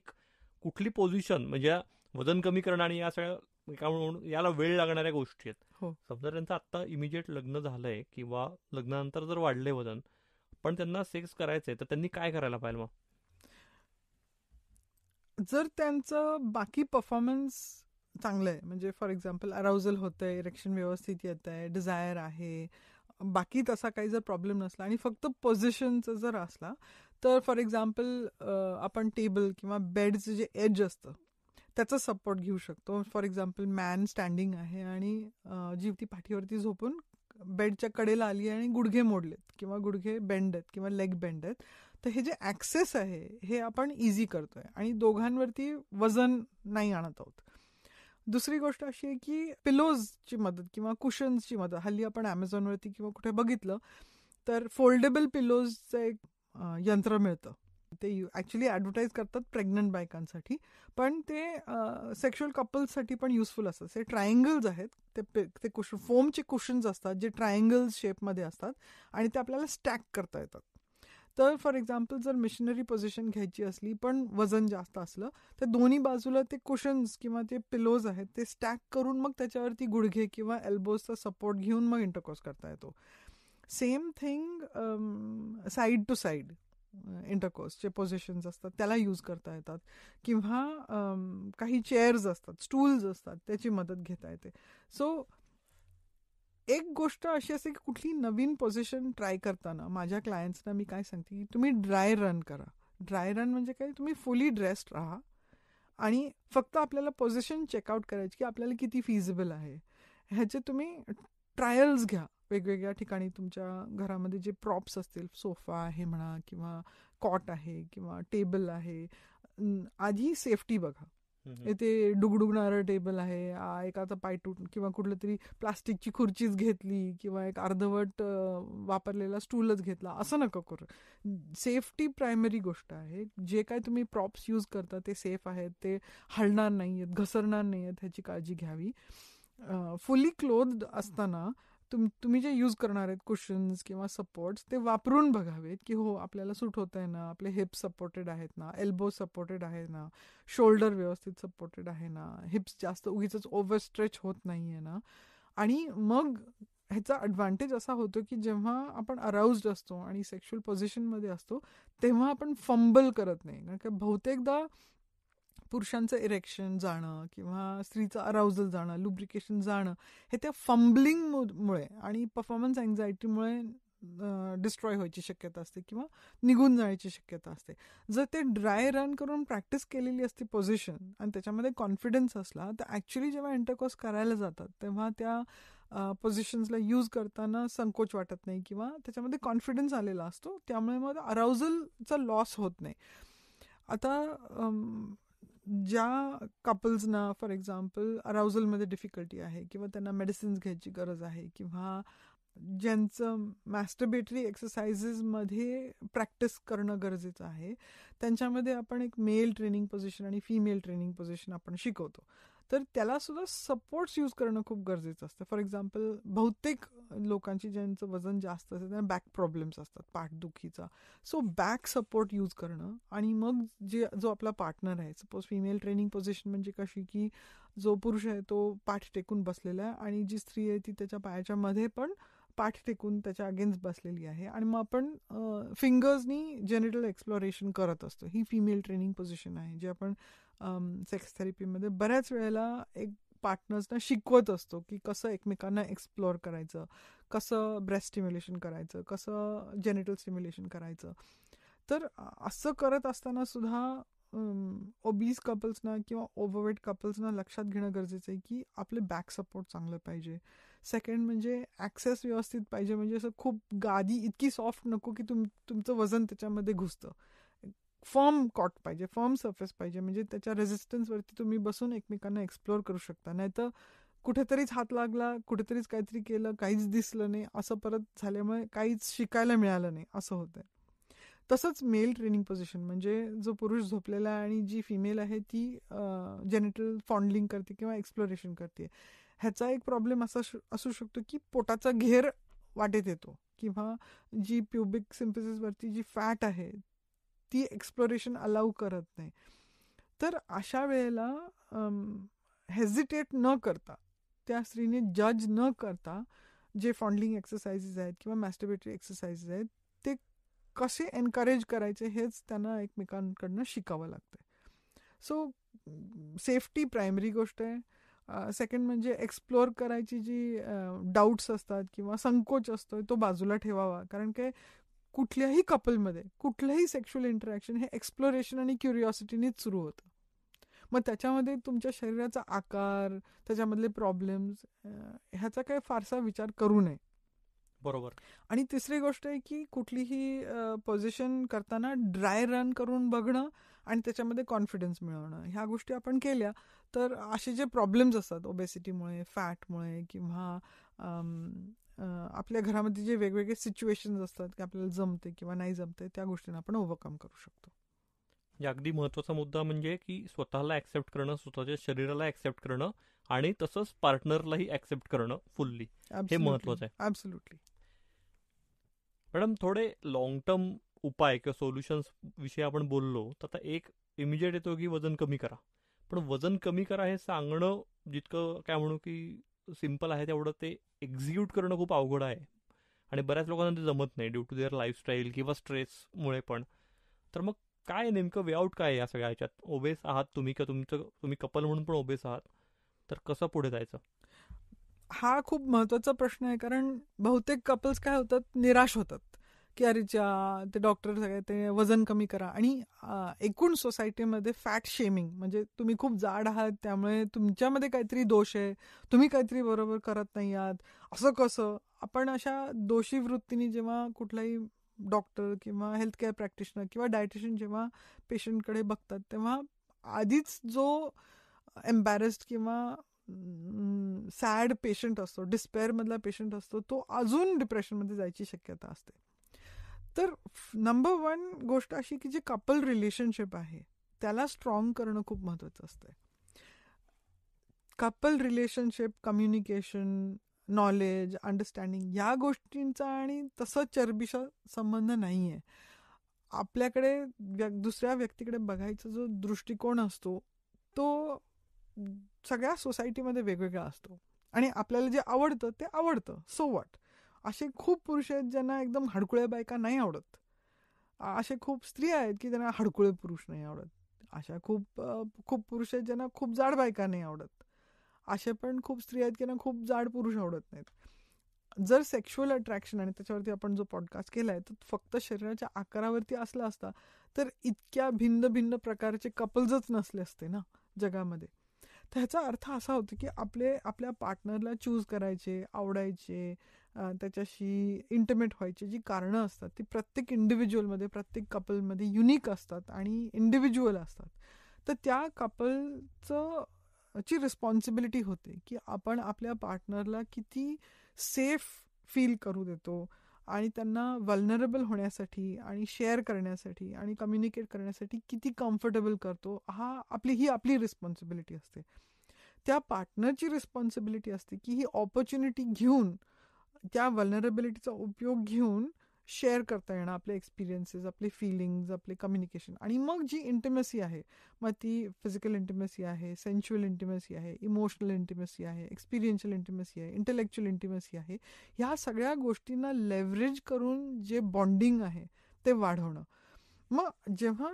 कुठली पोझिशन, म्हणजे वजन कमी करणं आणि या सगळ्या याला वेळ लागणाऱ्या गोष्टी आहेत. समजा त्यांचं आत्ता इमिजिएट लग्न झालंय किंवा लग्नानंतर जर वाढलंय वजन पण त्यांना सेक्स करायचंय तर त्यांनी काय करायला पाहिजे? मग जर त्यांचं बाकी परफॉर्मन्स चांगलं आहे, म्हणजे फॉर एक्झाम्पल अराउझल होतंय, इरेक्शन व्यवस्थित येत आहे, डिझायर आहे, बाकी तसा काही जर प्रॉब्लेम नसला आणि फक्त पोझिशनचं जर असला तर फॉर एक्झाम्पल आपण टेबल किंवा बेडचं जे एज असतं त्याचा सपोर्ट घेऊ शकतो. फॉर एक्झाम्पल मॅन स्टँडिंग आहे आणि जी ती पाठीवरती झोपून बेडच्या कडेला आली आणि गुडघे मोडलेत किंवा गुडघे बेंड आहेत किंवा लेग बेंड आहेत, तर हे जे ॲक्सेस आहे हे आपण इझी करतोय आणि दोघांवरती वजन नाही आणत आहोत. दुसरी गोष्ट अशी आहे की पिलोजची मदत किंवा कुशन्सची मदत. हल्ली आपण ॲमेझॉनवरती किंवा कुठे बघितलं तर फोल्डेबल पिलोजचं एक यंत्र मिळतं ते ॲक्च्युली ॲडव्हर्टाईज करतात प्रेग्नंट बायकांसाठी, पण ते सेक्शुअल कपल्ससाठी पण युजफुल असतात. ते ट्रायंगल्स आहेत, ते कुशन, फोमचे कुशन्स असतात जे ट्रायंगल्स शेपमध्ये असतात आणि ते आपल्याला स्टॅक करता येतात. तर फॉर एक्झाम्पल जर मिशनरी पोझिशन घ्यायची असली पण वजन जास्त असलं तर दोन्ही बाजूला ते कुशन्स किंवा ते पिलोज आहेत ते स्टॅक करून मग त्याच्यावरती गुडघे किंवा एल्बोजचा सपोर्ट घेऊन मग इंटरकोर्स करता येतो. Same thing side to side इंटरकोर्सचे पोझिशन्स असतात त्याला यूज करता येतात, किंवा काही चेअर्स असतात, स्टूल्स असतात, त्याची मदत घेता येते. सो एक गोष्ट अशी असते की कुठली नवीन पोझिशन ट्राय करताना माझ्या क्लायंट्सना मी काय सांगते की तुम्ही ड्राय रन करा. ड्राय रन म्हणजे काय, तुम्ही फुली ड्रेस्ड राहा आणि फक्त आपल्याला पोझिशन चेकआउट करायची की आपल्याला किती फिजिबल आहे. ह्याचे तुम्ही ट्रायल्स घ्या वेगवेगळ्या ठिकाणी. तुमच्या घरामध्ये जे प्रॉप्स असतील, सोफा आहे म्हणा किंवा कॉट आहे किंवा टेबल आहे, आधी सेफ्टी बघा. इथे डुगडुगणारं टेबल आहे, एकाचा पाय तुटून किंवा कुठलं तरी प्लास्टिकची खुर्चीच घेतली किंवा एक अर्धवट वापरलेला स्टूलच घेतला, असं नका करू. सेफ्टी प्रायमरी गोष्ट आहे. जे काय तुम्ही प्रॉप्स यूज करता ते सेफ आहेत, ते हलणार नाही आहेत, घसरणार नाही आहेत, ह्याची काळजी घ्यावी. फुली क्लोथ्ड असताना तुम्ही जे यूज करणार आहेत कुशन्स किंवा सपोर्ट्स ते वापरून बघावेत की हो आपल्याला सूट होत आहे ना, आपले हिप्स सपोर्टेड आहेत ना, एल्बो सपोर्टेड आहे ना, शोल्डर व्यवस्थित सपोर्टेड आहे ना, हिप्स जास्त उगीच ओव्हर स्ट्रेच होत नाही आहे ना. आणि मग ह्याचा ॲडव्हान्टेज असा होतो की जेव्हा आपण अराउज्ड असतो आणि सेक्शुअल पोझिशनमध्ये असतो तेव्हा आपण फंबल करत नाही. कारण की बहुतेकदा पुरुषांचं इरेक्शन जाणं किंवा स्त्रीचं अराउजल जाणं, लुब्रिकेशन जाणं, हे त्या फंबलिंगमुळे आणि परफॉर्मन्स अँझायटीमुळे डिस्ट्रॉय व्हायची शक्यता असते किंवा निघून जाण्याची शक्यता असते. जर ते ड्राय रन करून प्रॅक्टिस केलेली असते पोझिशन आणि त्याच्यामध्ये कॉन्फिडन्स असला तर ॲक्च्युली जेव्हा इंटरकोर्स करायला जातात तेव्हा त्या पोझिशन्सला यूज करताना संकोच वाटत नाही किंवा त्याच्यामध्ये कॉन्फिडन्स आलेला असतो, त्यामुळे मग अराउजलचा लॉस होत नाही. आता ज्या कपल्सना फॉर एक्झाम्पल अराउजलमध्ये डिफिकल्टी आहे किंवा त्यांना मेडिसिन्स घ्यायची गरज आहे किंवा ज्यांचं मॅस्टरबेटरी एक्सरसाइजेसमध्ये प्रॅक्टिस करणं गरजेचं आहे, त्यांच्यामध्ये आपण एक मेल ट्रेनिंग पोझिशन आणि फिमेल ट्रेनिंग पोझिशन आपण शिकवतो. तर त्यालासुद्धा सपोर्ट्स यूज करणं खूप गरजेचं असतं. फॉर एक्झाम्पल बहुतेक लोकांची ज्यांचं वजन जास्त असतं त्यांना बॅक प्रॉब्लेम्स असतात, पाठदुखीचा. सो बॅक सपोर्ट यूज करणं आणि मग जो आपला पार्टनर आहे, सपोज फिमेल ट्रेनिंग पोझिशन म्हणजे कशी की जो पुरुष आहे तो पाठ टेकून बसलेला आहे आणि जी स्त्री आहे ती त्याच्या पायाच्या मध्ये पण पाठ टेकून त्याच्या अगेन्स्ट बसलेली आहे आणि मग आपण फिंगर्सनी जेनिटल एक्सप्लोरेशन करत असतो. ही फिमेल ट्रेनिंग पोझिशन आहे जी आपण सेक्स थेरपीमध्ये बऱ्याच वेळेला एक पार्टनर्सना शिकवत असतो की कसं एकमेकांना एक्सप्लोअर करायचं, कसं ब्रेस्ट स्टिम्युलेशन करायचं, कसं जेनिटल स्टिम्युलेशन करायचं. तर असं करत असताना सुद्धा ओबीस कपल्सना किंवा ओव्हरवेट कपल्सना लक्षात घेणं गरजेचं आहे की आपले बॅक सपोर्ट चांगलं पाहिजे. सेकंड म्हणजे ॲक्सेस व्यवस्थित पाहिजे, म्हणजे असं खूप गादी इतकी सॉफ्ट नको की तुमचं वजन त्याच्यामध्ये घुसतं. फर्म कॉट पाहिजे, फर्म सरफेस पाहिजे, म्हणजे त्याच्या रेझिस्टन्सवरती तुम्ही बसून एकमेकांना एक्सप्लोअर करू शकता. नाहीतर कुठेतरीच हात लागला, कुठेतरीच काहीतरी केलं, काहीच दिसलं नाही, असं परत झाल्यामुळे काहीच शिकायला मिळालं नाही, असं होतंय. तसंच मेल ट्रेनिंग पोझिशन म्हणजे जो पुरुष झोपलेला आहे आणि जी फिमेल आहे ती जेनिटल फॉन्डलिंग करते किंवा एक्सप्लोरेशन करते. ह्याचा एक प्रॉब्लेम असा असू शकतो की पोटाचा घेर वाटेत येतो किंवा जी प्युबिक सिम्पसिसवरती जी फॅट आहे ती एक्सप्लोरेशन अलाउ करत नाही. तर अशा वेळेला हेजिटेट न करता, त्या स्त्रीने जज न करता जे फॉन्डलिंग एक्सरसाइजेस आहेत किंवा मॅस्टरबेटरी एक्सरसाइजेस आहेत ते कसे एनकरेज करायचे हेच त्यांना एकमेकांकडनं शिकावं लागतं. सो सेफ्टी प्रायमरी गोष्ट आहे. सेकंड म्हणजे एक्सप्लोअर करायची जी डाऊट्स असतात किंवा संकोच असतो तो बाजूला ठेवावा. कारण की कुठल्याही कपलमध्ये कुठलंही सेक्शुअल इंटरॅक्शन हे एक्सप्लोरेशन आणि क्युरिओसिटीनेच सुरू होतं. मग त्याच्यामध्ये तुमच्या शरीराचा आकार, त्याच्यामधले प्रॉब्लेम्स ह्याचा काही फारसा विचार करू नये. बरोबर. आणि तिसरी गोष्ट आहे की कुठलीही पोझिशन करताना ड्राय रन करून बघणं आणि त्याच्यामध्ये कॉन्फिडन्स मिळवणं. ह्या गोष्टी आपण केल्या तर असे जे प्रॉब्लेम्स असतात ओबेसिटीमुळे, फॅटमुळे किंवा आपल्या घरामध्ये जे वेगवेगळे सिच्युएशन्स असतात की आपल्याला जमते किंवा नाही जमते त्या गोष्टींना आपण ओव्हरकम करू शकतो. अगदी महत्वाचा मुद्दा म्हणजे की स्वतःला ऍक्सेप्ट करणं, स्वतःच्या शरीराला ऍक्सेप्ट करणं आणि तसंच पार्टनरलाही ऍक्सेप्ट करणं फुल्ली, हे महत्वाचं आहे. ऍब्सोल्युटली. मॅडम, थोडे लॉंग टर्म उपाय किंवा सोल्युशन्स विषयी आपण बोललो, तर आता एक इमिजिएट येतो की वजन कमी करा. पण वजन कमी करा हे सांगणं जितकं काय म्हणू की सिम्पल आहे, तेवढं ते एक्झिक्यूट करणं खूप अवघड आहे. आणि बऱ्याच लोकांना ते जमत नाही ड्यू टू देअर लाईफस्टाईल किंवा स्ट्रेसमुळे पण. तर मग काय नेमकं वे आउट काय आहे या सगळ्या ह्याच्यात? ओबेस आहात तुम्ही किंवा तुम्ही कपल म्हणून पण ओबेस आहात, तर कसं पुढे जायचं? हा खूप महत्वाचा प्रश्न आहे, कारण बहुतेक कपल्स काय होतात, निराश होतात की अरे ते डॉक्टर सगळे ते वजन कमी करा. आणि एकूण सोसायटीमध्ये फॅट शेमिंग म्हणजे तुम्ही खूप जाड आहात त्यामुळे तुमच्यामध्ये काहीतरी दोष आहे, तुम्ही काहीतरी बरोबर करत नाही आहात, असं कसं. आपण अशा दोषी वृत्तीने जेव्हा कुठलाही डॉक्टर किंवा हेल्थ केअर प्रॅक्टिशनर किंवा डायटिशियन जेव्हा पेशंटकडे बघतात, तेव्हा आधीच जो एम्बॅरेस्ड किंवा सॅड पेशंट असतो, डिस्पेअर मधला पेशंट असतो, तो अजून डिप्रेशनमध्ये जायची शक्यता असते. तर नंबर 1 गोष्ट अशी की जे कपल रिलेशनशिप आहे त्याला स्ट्रॉंग करणं खूप महत्वाचं असतं. Couple relationship, communication, knowledge, understanding या गोष्टींचा आणि तसं चरबीचा संबंध नाही आहे. आपल्याकडे दुसऱ्या व्यक्तीकडे बघायचा जो दृष्टिकोन असतो तो सगळ्या सोसायटीमध्ये वेगवेगळा असतो. आणि आपल्याला जे आवडतं ते आवडतं, सो वॉट. असे खूप पुरुष आहेत ज्यांना एकदम हडकुळे बायका नाही आवडत. असे खूप स्त्रिया आहेत की ज्यांना हडकुळे पुरुष नाही आवडत. अशा खूप खूप पुरुष आहेत ज्यांना खूप जाड बायका नाही आवडत. असे पण खूप स्त्रिया आहेत की ज्यांना खूप जाड पुरुष आवडत नाहीत. जर सेक्शुअल अट्रॅक्शन, आणि त्याच्यावरती आपण जो पॉडकास्ट केलाय तो फक्त शरीराच्या आकारावरती असला असता तर इतक्या भिन्न भिन्न प्रकारचे कपल्सच नसले असते ना जगामध्ये. तर ह्याचा अर्थ असा होतो की आपल्या पार्टनरला चूज करायचे, आवडायचे, त्याच्याशी इंटिमेट व्हायची जी कारणं असतात ती प्रत्येक इंडिव्हिज्युअलमध्ये, प्रत्येक कपलमध्ये युनिक असतात आणि इंडिव्हिज्युअल असतात. तर त्या कपलचं ची रिस्पॉन्सिबिलिटी होते की आपण आपल्या पार्टनरला किती सेफ फील करू देतो आणि त्यांना वल्नरेबल होण्यासाठी आणि शेअर करण्यासाठी आणि कम्युनिकेट करण्यासाठी किती कम्फर्टेबल करतो. ही आपली रिस्पॉन्सिबिलिटी असते. त्या पार्टनरची रिस्पॉन्सिबिलिटी असते की ही ऑपॉर्च्युनिटी घेऊन, त्या वल्नरेबिलिटीचा उपयोग घेऊन शेअर करता येणं आपले एक्सपिरियन्सेस, आपले फिलिंग्ज, आपले कम्युनिकेशन. आणि मग जी इंटिमेसी आहे, मग ती फिजिकल इंटिमेसी आहे, सेन्शुअल इंटिमेसी आहे, इमोशनल इंटिमेसी आहे, एक्सपिरियन्शियल इंटिमेसी आहे, इंटेलेक्च्युअल इंटिमेसी आहे, ह्या सगळ्या गोष्टींना लेव्हरेज करून जे बॉन्डिंग आहे ते वाढवणं. मग जेव्हा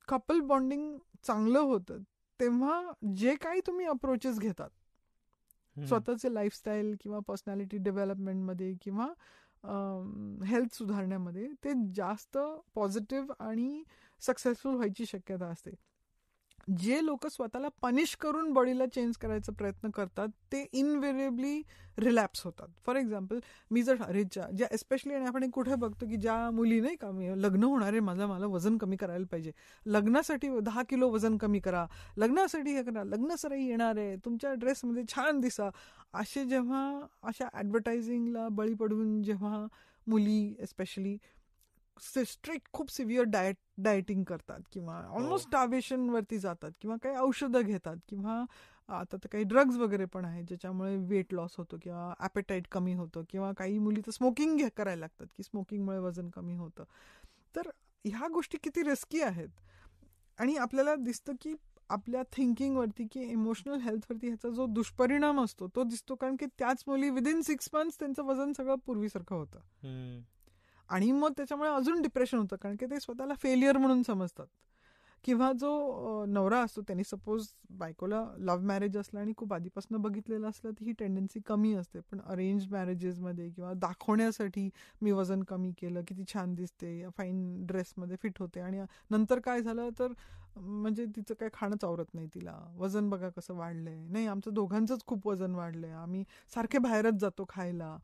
कपल बॉन्डिंग चांगलं होतं तेव्हा जे काही तुम्ही अप्रोचेस घेतात स्वतःचे लाईफस्टाईल किंवा पर्सनॅलिटी डेव्हलपमेंटमध्ये किंवा हेल्थ सुधारण्यामध्ये, ते जास्त पॉझिटिव्ह आणि सक्सेसफुल व्हायची शक्यता असते. जे लोक स्वतःला पनिश करून बॉडीला चेंज करायचा प्रयत्न करतात ते इनव्हेरिएबली रिलॅप्स होतात. फॉर एक्झाम्पल, मी जर ज्या एस्पेशली, आणि आपण कुठे बघतो की ज्या मुली नाही का, लग्न होणार आहे मला वजन कमी करायला पाहिजे, लग्नासाठी 10 किलो वजन कमी करा, लग्नासाठी हे करा, लग्न सराई येणार आहे, तुमच्या ड्रेसमध्ये छान दिसा, असे जेव्हा अशा ॲडव्हर्टायझिंगला बळी पडून जेव्हा मुली एस्पेशली स्ट्रिक्ट खूप सिव्हिअर डाएटिंग करतात किंवा ऑलमोस्ट स्टार्वेशन वरती जातात किंवा काही औषधं घेतात किंवा आता तर काही ड्रग्ज वगैरे पण आहेत ज्याच्यामुळे वेट लॉस होतो किंवा ॲपेटाईट कमी होतं, किंवा काही मुली तर स्मोकिंग करायला लागतात की स्मोकिंगमुळे वजन कमी होतं. तर ह्या गोष्टी किती रिस्की आहेत. आणि आपल्याला दिसतं की आपल्या थिंकिंगवरती की इमोशनल हेल्थवरती ह्याचा जो दुष्परिणाम असतो तो दिसतो, कारण की त्याच मुली विदिन 6 months त्यांचं वजन सगळं पूर्वीसारखं होतं. आणि मग त्याच्यामुळे अजून डिप्रेशन होतं, कारण की ते स्वतःला फेलियर म्हणून समजतात. किंवा जो नवरा असतो त्यांनी सपोज बायकोला लव्ह मॅरेज असलं आणि खूप आधीपासून बघितलेलं असलं तर ही टेंडन्सी कमी असते. पण अरेंज मॅरेजेसमध्ये किंवा दाखवण्यासाठी मी वजन कमी केलं, किती छान दिसते, फाईन ड्रेसमध्ये फिट होते, आणि नंतर काय झालं तर म्हणजे तिचं काय खाणंच आवरत नाही तिला, वजन बघा कसं वाढलंय, नाही आमचं दोघांचंच खूप वजन वाढलंय, आम्ही सारखे बाहेरच जातो खायला.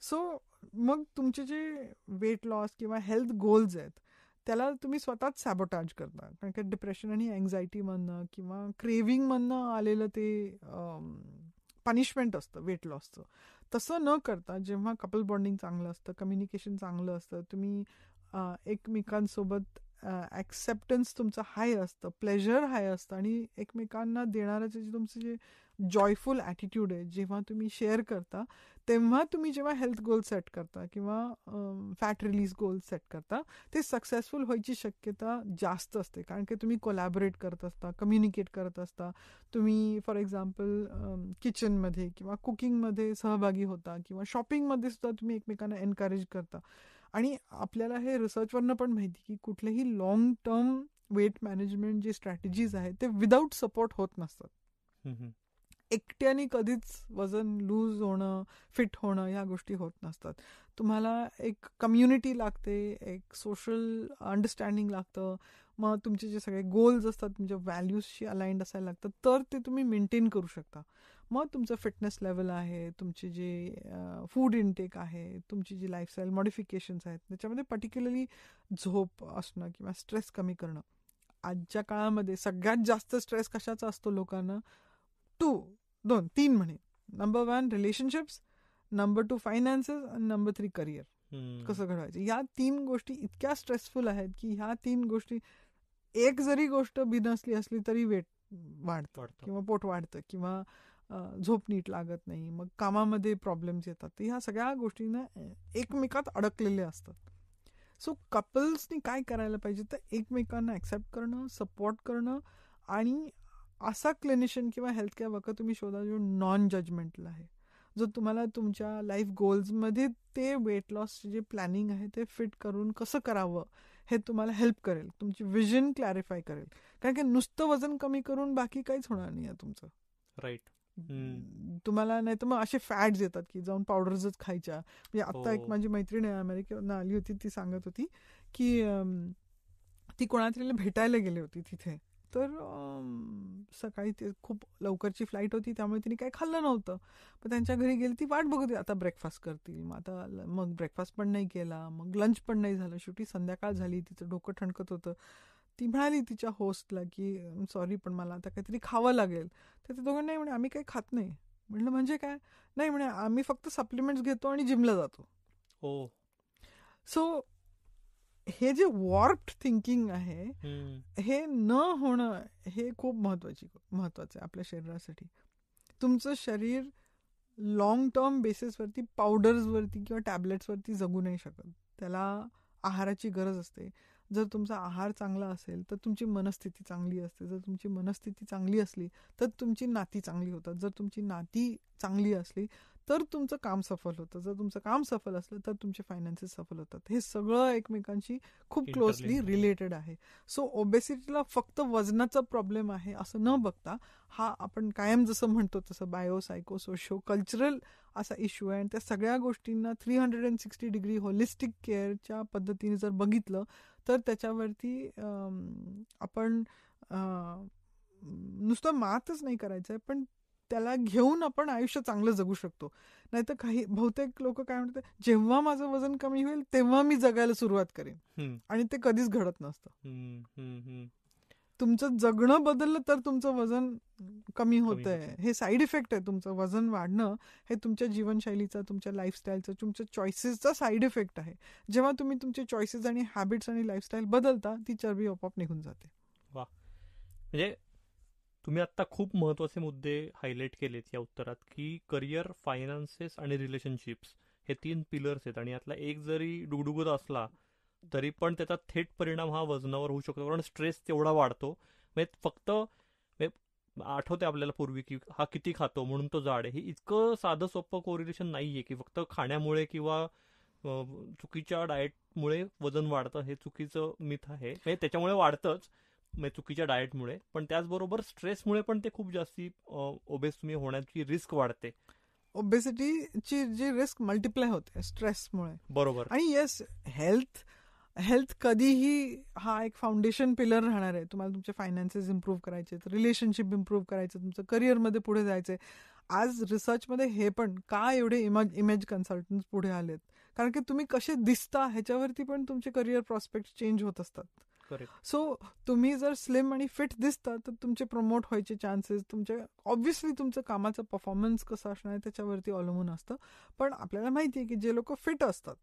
सो मग तुमचे जे वेट लॉस किंवा हेल्थ गोल्स आहेत त्याला तुम्ही स्वतःच सॅबोटाज करता, कारण की डिप्रेशन आणि अँझायटीमधनं किंवा क्रेव्हिंगमधनं आलेलं ते पनिशमेंट असतं वेट लॉसचं. तसं न करता जेव्हा कपल बॉन्डिंग चांगलं असतं, कम्युनिकेशन चांगलं असतं, तुम्ही एकमेकांसोबत ॲक्सेप्टन्स तुमचं हाय असतं, प्लेजर हाय असतं आणि एकमेकांना देणाऱ्याचं जे तुमचं जे जॉयफुल ॲटिट्यूड आहे, जेव्हा तुम्ही शेअर करता तेव्हा तुम्ही जेव्हा हेल्थ गोल सेट करता किंवा फॅट रिलीज गोल सेट करता ते सक्सेसफुल व्हायची शक्यता जास्त असते. कारण की तुम्ही कोलॅबोरेट करत असता, कम्युनिकेट करत असता, तुम्ही फॉर एक्झाम्पल किचनमध्ये किंवा कुकिंगमध्ये सहभागी होता किंवा शॉपिंगमध्ये सुद्धा तुम्ही एकमेकांना एनकरेज करता. आणि आपल्याला हे रिसर्चवरनं पण माहिती की कुठलेही लॉंग टर्म वेट मॅनेजमेंट जे स्ट्रॅटेजीज आहेत ते विदाऊट सपोर्ट होत नसतात. एकट्याने कधीच वजन लूज होणं, फिट होणं ह्या गोष्टी होत नसतात. तुम्हाला एक कम्युनिटी लागते, एक सोशल अंडरस्टँडिंग लागतं, मग तुमचे जे सगळे गोल्स असतात तुमच्या व्हॅल्यूजशी अलाइंड असायला लागतात, तर ते तुम्ही मेंटेन करू शकता. मग तुमचं फिटनेस लेवल आहे, तुमचे जे फूड इनटेक आहे, तुमची जी लाईफस्टाईल मॉडिफिकेशन्स आहेत, त्याच्यामध्ये पर्टिक्युलरली झोप असणं किंवा स्ट्रेस कमी करणं. आजच्या काळामध्ये सगळ्यात जास्त स्ट्रेस कशाचा असतो लोकांना? तीन म्हणे. नंबर 1 रिलेशनशिप्स, नंबर 2 फायनान्सेस आणि नंबर 3 करिअर. कसं घडवायचं, या 3 गोष्टी इतक्या स्ट्रेसफुल आहेत की ह्या 3 गोष्टी, एक जरी गोष्ट बिनसली असली तरी वेट वाढतं किंवा पोट वाढतं किंवा झोप नीट लागत नाही, मग कामामध्ये प्रॉब्लेम्स येतात. तर ह्या सगळ्या गोष्टींना एकमेकात अडकलेले असतात. सो कपल्सनी काय करायला पाहिजे तर एकमेकांना ॲक्सेप्ट करणं, सपोर्ट करणं आणि असा क्लिनिशियन किंवा हेल्थ केअर वर्कर तुम्ही शोधा जो नॉन जजमेंटल आहे, जो तुम्हाला तुमच्या लाईफ गोल्समध्ये ते वेट लॉस जे प्लॅनिंग आहे ते फिट करून कसं करावं हे तुम्हाला हेल्प करेल, तुमची विजन क्लॅरिफाय करेल. कारण की नुसतं वजन कमी करून बाकी काहीच होणार नाही आहे तुमचं. राईट. तुम्हाला नाही तर मग असे फॅट्स येतात की जाऊन पावडर्सच खायच्या. म्हणजे आता एक माझी मैत्रीण आहे अमेरिकेवरून आली होती, ती सांगत होती की ती कोणातरी भेटायला गेली होती तिथे, तर सकाळी ते खूप लवकरची फ्लाईट होती त्यामुळे तिने काही खाल्लं नव्हतं. पण त्यांच्या घरी गेली, ती वाट बघत होती आता ब्रेकफास्ट करतील, मग ब्रेकफास्ट पण नाही केला, मग लंच पण नाही झालं. शेवटी संध्याकाळ झाली, तिचं डोकं ठणकत होतं. ती म्हणाली तिच्या होस्टला की सॉरी पण मला आता काहीतरी खावं लागेल. तर ते दोघं नाही म्हणे आम्ही काही खात नाही. म्हणलं म्हणजे काय? नाही म्हणे आम्ही फक्त सप्लिमेंट्स घेतो आणि जिमला जातो. सो हे जे वॉर्प्ड थिंकिंग आहे हे न होणं हे खूप महत्वाचं आहे आपल्या शरीरासाठी. तुमचं शरीर लॉंग टर्म बेसिसवरती पावडर्सवरती किंवा टॅबलेट्सवरती जगू नाही शकत. त्याला आहाराची गरज असते. जर तुमचा आहार चांगला असेल तर तुमची मनस्थिती चांगली असते. जर तुमची मनस्थिती चांगली असली तर तुमची नाती चांगली होतात. जर तुमची नाती चांगली असली तर तुमचं काम सफल होतं. जर तुमचं काम सफल असलं तर तुमचे फायनान्सेस सफल होतात. हे सगळं एकमेकांशी खूप क्लोजली रिलेटेड आहे. सो ओबेसिटीला फक्त वजनाचा प्रॉब्लेम आहे असं न बघता हा आपण कायम जसं म्हणतो तसं बायो सायको सोशो कल्चरल असा इश्यू आहे. आणि त्या सगळ्या गोष्टींना 360 डिग्री होलिस्टिक केअरच्या पद्धतीने जर बघितलं तर त्याच्यावरती आपण नुसतं मातच नाही करायचं आहे, पण त्याला घेऊन आपण आयुष्य चांगलं जगू शकतो. नाहीतर काही बहुतेक लोक काय म्हणतात, जेव्हा माझं वजन कमी होईल तेव्हा मी जगायला सुरुवात करेन, आणि ते कधीच घडत नसतं. तुमचं जगणं बदललं तर तुमचं वजन कमी होतंय, हे साईड इफेक्ट आहे. तुमचं वजन वाढणं हे तुमच्या जीवनशैलीचा, तुमच्या लाईफस्टाईलचा, तुमच्या चॉईसेसचा साईड इफेक्ट आहे. जेव्हा तुम्ही तुमचे चॉईसेस आणि हॅबिट्स आणि लाईफस्टाईल बदलता ती चरबी आपोआप निघून जाते. वा, म्हणजे तुम्ही आता खूप महत्वाचे मुद्दे हायलाईट केलेत या उत्तरात की करिअर, फायनान्सेस आणि रिलेशनशिप्स हे 3 पिलर्स आहेत आणि यातला एक जरी डुगडुगत असला तरी पण त्याचा थेट परिणाम हा वजनावर होऊ शकतो. कारण स्ट्रेस तेवढा वाढतो. म्हणजे फक्त आठवते आपल्याला पूर्वी की हा किती खातो म्हणून तो जाड आहे, हे इतकं साधं सोपं कोरिलेशन नाहीये की फक्त खाण्यामुळे किंवा चुकीच्या डाएटमुळे वजन वाढतं. हे चुकीचं मिथ आहे. म्हणजे त्याच्यामुळे वाढतंच चुकीच्या डाएटमुळे, पण त्याचबरोबर स्ट्रेसमुळे पण ते खूप जास्ती ओबेस तुम्ही होण्याची रिस्क वाढते. ओबेसिटीची जी रिस्क मल्टिप्लाय होते स्ट्रेसमुळे. बरोबर. आणि येस, हेल्थ कधीही हा एक फाउंडेशन पिलर राहणार आहे. तुम्हाला तुमचे फायनान्सेस इम्प्रूव्ह करायचे, रिलेशनशिप इम्प्रूव्ह करायचं, तुमचं करिअरमध्ये पुढे जायचंय. आज रिसर्चमध्ये हे पण का एवढे इमेज कन्सल्टंट्स पुढे आलेत, कारण की तुम्ही कसे दिसता ह्याच्यावरती पण तुमचे करिअर प्रॉस्पेक्ट चेंज होत असतात. सो तुम्ही जर स्लिम आणि फिट दिसता तर तुमचे प्रमोट व्हायचे चान्सेस, तुमचे ऑब्व्हियसली तुमचं कामाचं परफॉर्मन्स कसं असणार त्याच्यावरती अवलंबून असतं. पण आपल्याला माहिती आहे की जे लोक फिट असतात,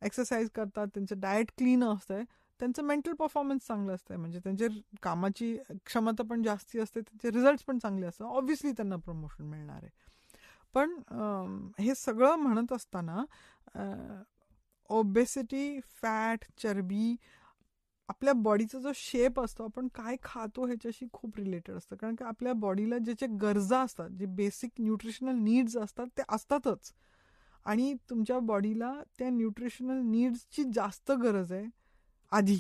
एक्सरसाइज करतात, त्यांचं डाएट क्लीन असतंय, त्यांचं मेंटल परफॉर्मन्स चांगलं असतं, म्हणजे त्यांच्या कामाची क्षमता पण जास्ती असते, त्यांचे रिझल्ट पण चांगले असतात, ऑब्व्हियसली त्यांना प्रमोशन मिळणार आहे. पण हे सगळं म्हणत असताना ओबेसिटी, फॅट, चरबी, आपल्या बॉडीचा जो शेप असतो, आपण काय खातो ह्याच्याशी खूप रिलेटेड असतं. कारण की आपल्या बॉडीला ज्याच्या गरजा असतात, जे बेसिक न्यूट्रिशनल नीड्स असतात ते असतातच, आणि तुमच्या बॉडीला त्या न्यूट्रिशनल नीड्सची जास्त गरज आहे आधी,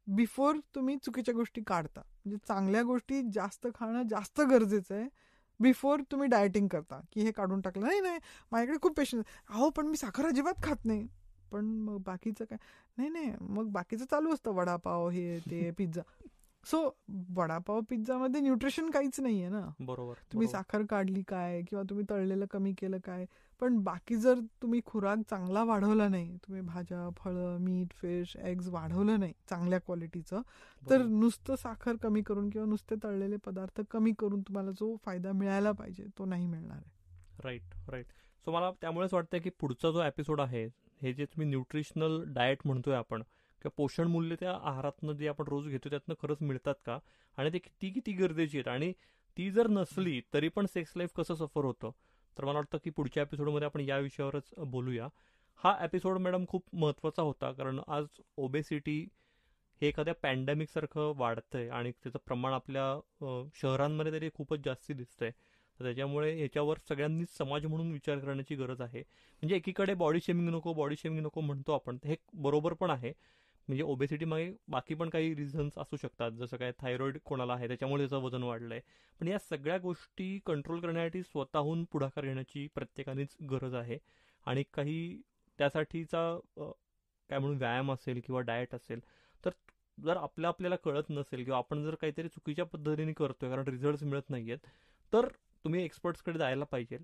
बिफोर तुम्ही चुकीच्या गोष्टी काढता. म्हणजे चांगल्या गोष्टी जास्त खाणं जास्त गरजेचं आहे बिफोर तुम्ही डायटिंग करता, की हे काढून टाकलं, नाही माझ्याकडे खूप पेशंट, अहो पण मी साखर अजिबात खात नाही, पण मग बाकीचं काय, नाही मग बाकीचं चालू असतं, वडापाव, हे ते, पिझ्झा. सो वडापाव, पिझ्झामध्ये न्यूट्रिशन काहीच नाहीये ना. बरोबर. तुम्ही साखर काढली काय, किंवा तुम्ही तळलेलं कमी केलं काय, पण बाकी जर तुम्ही खुराक चांगला वाढवला नाही, तुम्ही भाज्या, फळं, मीठ, फिश, एग्ज वाढवलं नाही चांगल्या क्वालिटीचं, तर नुसतं साखर कमी करून किंवा नुसते तळलेले पदार्थ कमी करून तुम्हाला जो फायदा मिळायला पाहिजे तो नाही मिळणार आहे. राईट. सो मला त्यामुळेच वाटतं की पुढचा जो एपिसोड आहे, हे जे तुम्ही न्यूट्रिशनल डाएट म्हणतोय आपण, किंवा पोषण मूल्य त्या आहारातनं जे आपण रोज घेतो त्यातनं खरंच मिळतात का, आणि ते किती गरजेची आहेत, आणि ती जर नसली तरी पण सेक्स लाईफ कसं सफर होतं, तर मला वाटतं की पुढच्या एपिसोडमध्ये आपण या विषयावरच बोलूया. हा एपिसोड मॅडम खूप महत्त्वाचा होता, कारण आज ओबेसिटी हे एखाद्या पॅन्डेमिक सारखं वाढतंय आणि त्याचं प्रमाण आपल्या शहरांमध्ये तरी खूपच जास्ती दिसतंय. तर त्याच्यामुळे ह्याच्यावर सगळ्यांनीच समाज म्हणून विचार करण्याची गरज आहे. म्हणजे एकीकडे बॉडी शेमिंग नको म्हणतो आपण, हे बरोबर पण आहे. म्हणजे ओबेसिटी मागे बाकी पण काही रिझन्स असू शकतात, जसं काय थायरॉइड कोणाला आहे त्याच्यामुळे त्याचं वजन वाढलंय. पण या सगळ्या गोष्टी कंट्रोल करण्यासाठी स्वतःहून पुढाकार घेण्याची प्रत्येकानेच गरज आहे. आणि काही त्यासाठीचा काय म्हणून व्यायाम असेल किंवा डाएट असेल, तर जर आपल्याला कळत नसेल किंवा आपण जर काहीतरी चुकीच्या पद्धतीने करतोय कारण रिझल्ट मिळत नाहीयेत, तर तुम्ही एक्सपर्ट्सकडे जायला पाहिजे,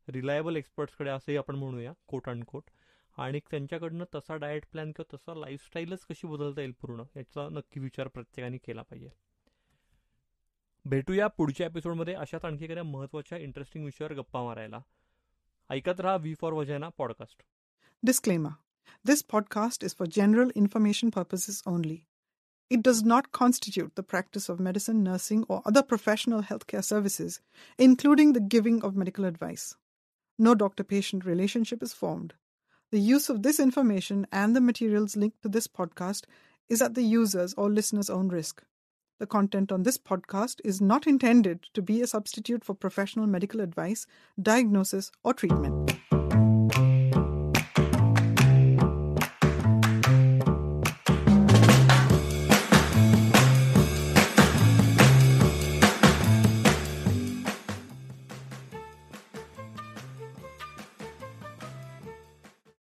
रिलायबल एक्सपर्ट्सकडे असंही आपण म्हणूया, कोट अँड कोट. आणि त्यांच्याकडनं तसा डाएट प्लॅन किंवा तसा लाईफस्टाईलच कशी बदलता येईल पूर्ण, याचा नक्की विचार प्रत्येकाने केला पाहिजे. भेटूया पुढच्या एपिसोडमध्ये अशाच आणखी एखाद्या महत्त्वाच्या इंटरेस्टिंग विषयावर गप्पा मारायला. ऐकत रहा V for वजायना podcast. Disclaimer. This podcast is for general information purposes only. It does not constitute the practice of medicine, nursing, or other professional healthcare services, including the giving of medical advice. No doctor-patient relationship is formed. The use of this information and the materials linked to this podcast is at the user's or listener's own risk. The content on this podcast is not intended to be a substitute for professional medical advice, diagnosis, or treatment.